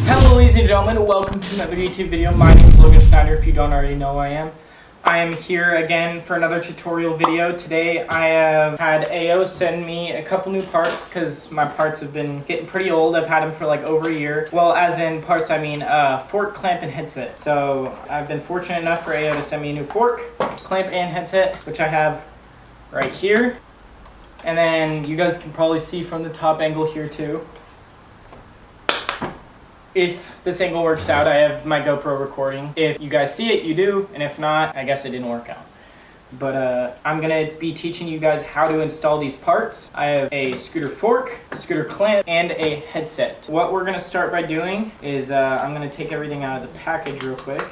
Hello ladies and gentlemen, welcome to another YouTube video. My name is Logan Schnider, if you don't already know who I am. I am here again for another tutorial video. Today I have had AO send me a couple new parts because my parts have been getting pretty old. I've had them for like over a year. Well, as in parts, I mean fork, clamp, and headset. So I've been fortunate enough for AO to send me a new fork, clamp, and headset, which I have right here. And then you guys can probably see from the top angle here too. If this angle works out, I have my GoPro recording. If you guys see it, you do, and if not, I guess it didn't work out. But I'm gonna be teaching you guys how to install these parts. I have a scooter fork, a scooter clamp, and a headset. What we're gonna start by doing is I'm gonna take everything out of the package real quick.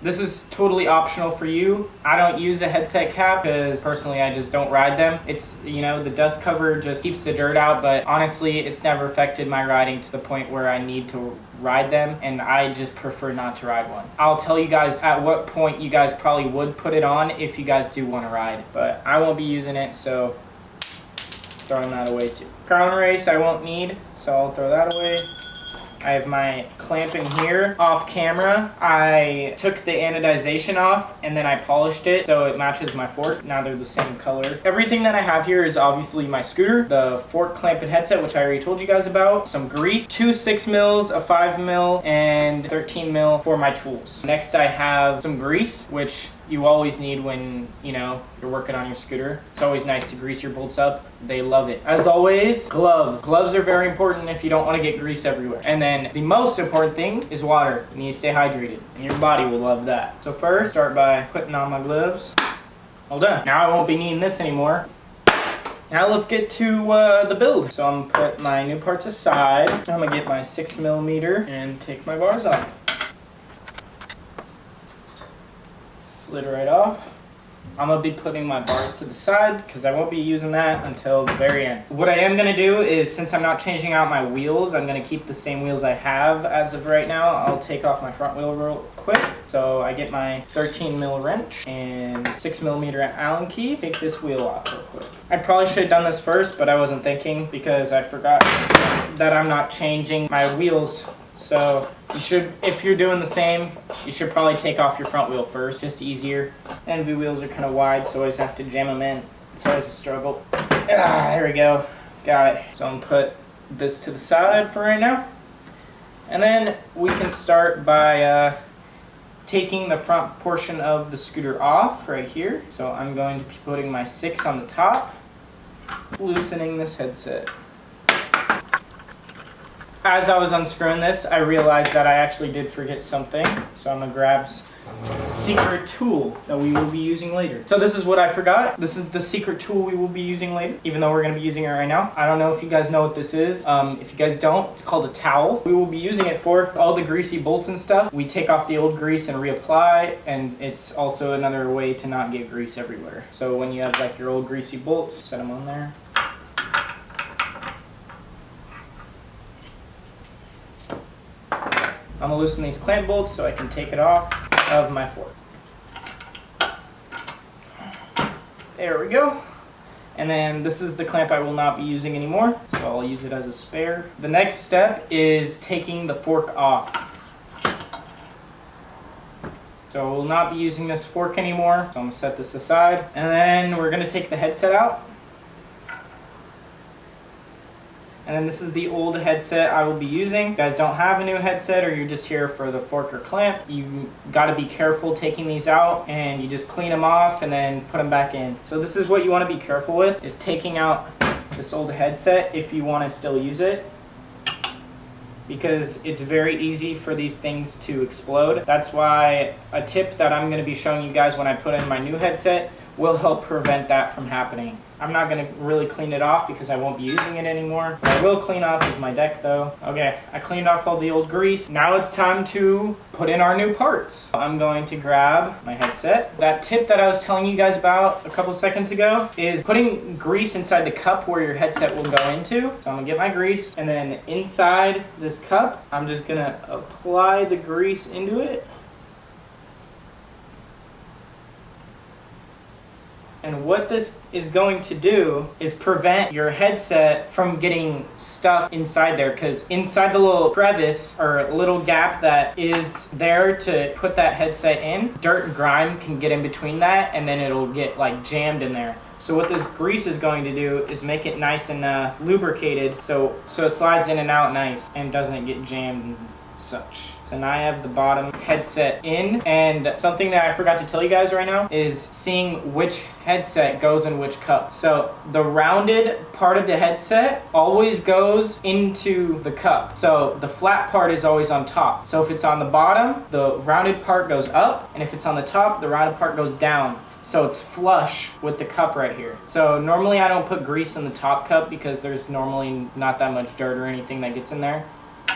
This is totally optional for you. I don't use a headset cap because personally I just don't ride them. It's, you know, the dust cover just keeps the dirt out, but honestly it's never affected my riding to the point where I need to ride them, and I just prefer not to ride one. I'll tell you guys at what point you guys probably would put it on if you guys do want to ride, but I won't be using it, so throwing that away too. Crown race I won't need, so I'll throw that away. I have my clamp in here. Off camera, I took the anodization off and then I polished it so it matches my fork. Now they're the same color. Everything that I have here is obviously my scooter, the fork, clamp, and headset, which I already told you guys about. Some grease, 2 6 mils, a 5 mil, and 13 mil for my tools. Next I have some grease, which you always need when, you know, you're working on your scooter. It's always nice to grease your bolts up. They love it. As always, gloves. Gloves are very important if you don't want to get grease everywhere. And then the most important thing is water. You need to stay hydrated, and your body will love that. So first, start by putting on my gloves. All done. Now I won't be needing this anymore. Now let's get to the build. So I'm gonna put my new parts aside. I'm gonna get my 6mm and take my bars off. Slid right off. I'm gonna be putting my bars to the side because I won't be using that until the very end. What I am gonna do is, since I'm not changing out my wheels, I'm gonna keep the same wheels I have as of right now. I'll take off my front wheel real quick. So I get my 13 mil wrench and 6mm Allen key. Take this wheel off real quick. I probably should have done this first, but I wasn't thinking because I forgot that I'm not changing my wheels. So you should, if you're doing the same, you should probably take off your front wheel first, just easier. NV wheels are kind of wide, so I always have to jam them in. It's always a struggle. There we go. Got it. So I'm gonna put this to the side for right now. And then we can start by taking the front portion of the scooter off right here. So I'm going to be putting my 6 on the top, loosening this headset. As I was unscrewing this, I realized that I actually did forget something. So I'm gonna grab a secret tool that we will be using later. So this is what I forgot. This is the secret tool we will be using later, even though we're gonna be using it right now. I don't know if you guys know what this is. If you guys don't, it's called a towel. We will be using it for all the greasy bolts and stuff. We take off the old grease and reapply, and it's also another way to not get grease everywhere. So when you have like your old greasy bolts, set them on there. I'm gonna loosen these clamp bolts so I can take it off of my fork. There we go. And then this is the clamp I will not be using anymore, so I'll use it as a spare. The next step is taking the fork off. So we'll not be using this fork anymore, so I'm gonna set this aside. And then we're gonna take the headset out. And then this is the old headset I will be using. If you guys don't have a new headset, or you're just here for the fork or clamp, you gotta be careful taking these out, and you just clean them off and then put them back in. So this is what you wanna be careful with, is taking out this old headset if you wanna still use it, because it's very easy for these things to explode. That's why a tip that I'm gonna be showing you guys when I put in my new headset will help prevent that from happening. I'm not gonna really clean it off because I won't be using it anymore. What I will clean off is my deck though. Okay, I cleaned off all the old grease. Now it's time to put in our new parts. I'm going to grab my headset. That tip that I was telling you guys about a couple seconds ago is putting grease inside the cup where your headset will go into. So I'm gonna get my grease, and then inside this cup, I'm just gonna apply the grease into it. And what this is going to do is prevent your headset from getting stuck inside there, because inside the little crevice or little gap that is there to put that headset in, dirt and grime can get in between that, and then it'll get like jammed in there. So what this grease is going to do is make it nice and lubricated, so it slides in and out nice and doesn't get jammed and such. So now I have the bottom headset in, and something that I forgot to tell you guys right now is seeing which headset goes in which cup. So the rounded part of the headset always goes into the cup. So the flat part is always on top. So if it's on the bottom, the rounded part goes up, and if it's on the top, the rounded part goes down. So it's flush with the cup right here. So normally I don't put grease in the top cup because there's normally not that much dirt or anything that gets in there.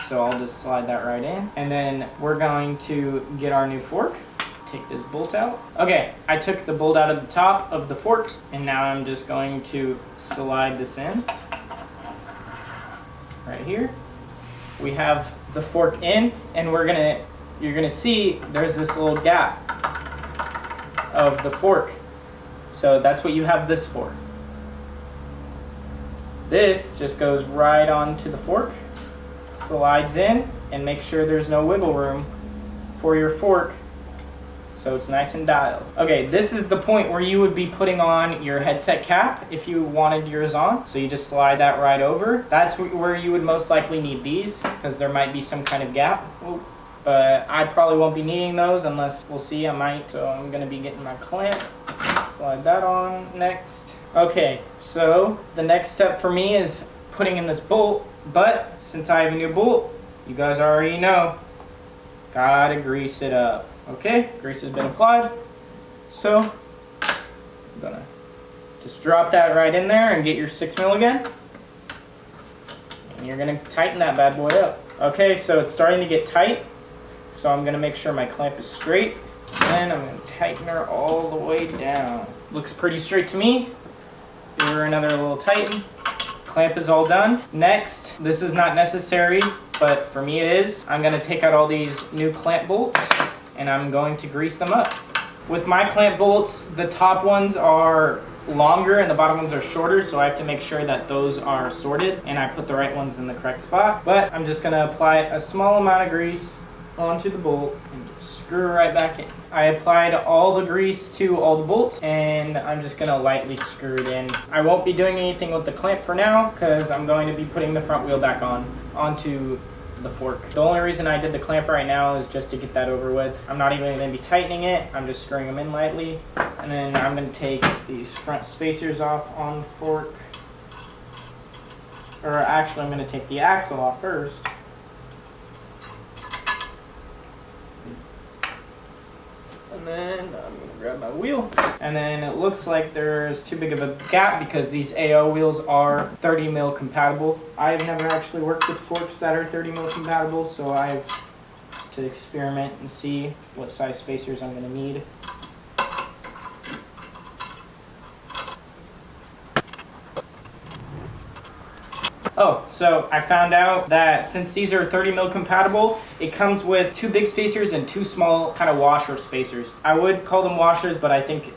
So I'll just slide that right in. And then we're going to get our new fork. Take this bolt out. Okay, I took the bolt out of the top of the fork, and now I'm just going to slide this in. Right here. We have the fork in, and you're gonna see there's this little gap of the fork. So that's what you have this for. This just goes right onto the fork, slides in, and make sure there's no wiggle room for your fork, so it's nice and dialed. Okay, this is the point where you would be putting on your headset cap if you wanted yours on. So you just slide that right over. That's where you would most likely need these, because there might be some kind of gap. Ooh. But I probably won't be needing those unless, we'll see, I might. So I'm gonna be getting my clamp. Slide that on next. Okay, so the next step for me is putting in this bolt, but since I have a new bolt, you guys already know, gotta grease it up. Okay, grease has been applied. So I'm gonna just drop that right in there and get your 6mm again. And you're gonna tighten that bad boy up. Okay, so it's starting to get tight. So I'm gonna make sure my clamp is straight, and I'm gonna tighten her all the way down. Looks pretty straight to me. Give her another little tighten. Clamp is all done. Next, this is not necessary, but for me it is. I'm gonna take out all these new clamp bolts, and I'm going to grease them up. With my clamp bolts, the top ones are longer and the bottom ones are shorter, so I have to make sure that those are sorted and I put the right ones in the correct spot. But I'm just gonna apply a small amount of grease onto the bolt and just screw it right back in. I applied all the grease to all the bolts, and I'm just gonna lightly screw it in. I won't be doing anything with the clamp for now because I'm going to be putting the front wheel back onto the fork. The only reason I did the clamp right now is just to get that over with. I'm not even gonna be tightening it. I'm just screwing them in lightly. And then I'm gonna take these front spacers off on the fork. Or actually, I'm gonna take the axle off first. And then I'm gonna grab my wheel. And then it looks like there's too big of a gap because these AO wheels are 30mm compatible. I've never actually worked with forks that are 30mm compatible, so I have to experiment and see what size spacers I'm gonna need. Oh, so I found out that since these are 30mm compatible, it comes with 2 big spacers and 2 small kind of washer spacers. I would call them washers, but I think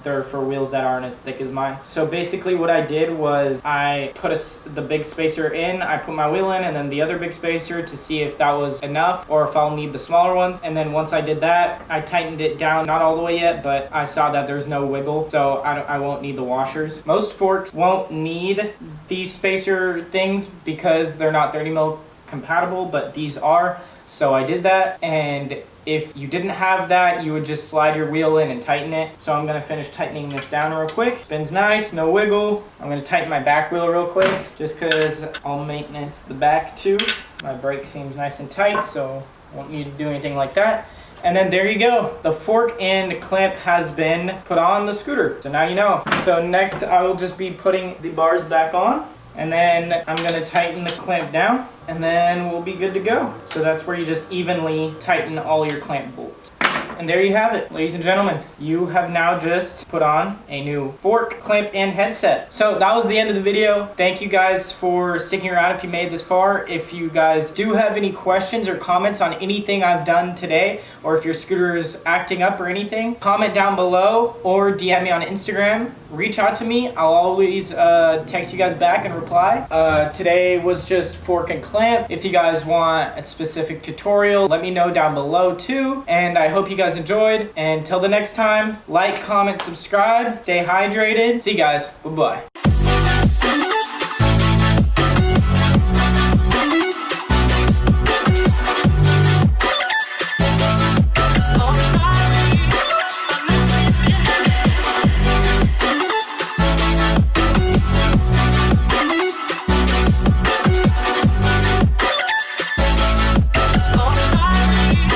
they're for wheels that aren't as thick as mine. So basically what I did was I put the big spacer in, I put my wheel in, and then the other big spacer to see if that was enough or if I'll need the smaller ones. And then once I did that, I tightened it down, not all the way yet, but I saw that there's no wiggle, so I won't need the washers. Most forks won't need these spacer things because they're not 30mm compatible, but these are. So I did that, and if you didn't have that, you would just slide your wheel in and tighten it. So I'm gonna finish tightening this down real quick. Spins nice, no wiggle. I'm gonna tighten my back wheel real quick, just cause I'll maintenance the back too. My brake seems nice and tight, so I won't need to do anything like that. And then there you go. The fork and clamp has been put on the scooter. So now you know. So next I will just be putting the bars back on, and then I'm gonna tighten the clamp down, and then we'll be good to go. So that's where you just evenly tighten all your clamp bolts. And there you have it, ladies and gentlemen. You have now just put on a new fork, clamp, and headset. So that was the end of the video. Thank you guys for sticking around if you made this far. If you guys do have any questions or comments on anything I've done today, or if your scooter is acting up or anything, comment down below or DM me on Instagram. Reach out to me. I'll always text you guys back and reply. Today was just fork and clamp. If you guys want a specific tutorial, let me know down below too. And I hope you guys enjoyed. And until the next time, like, comment, subscribe, stay hydrated. See you guys. Bye-bye.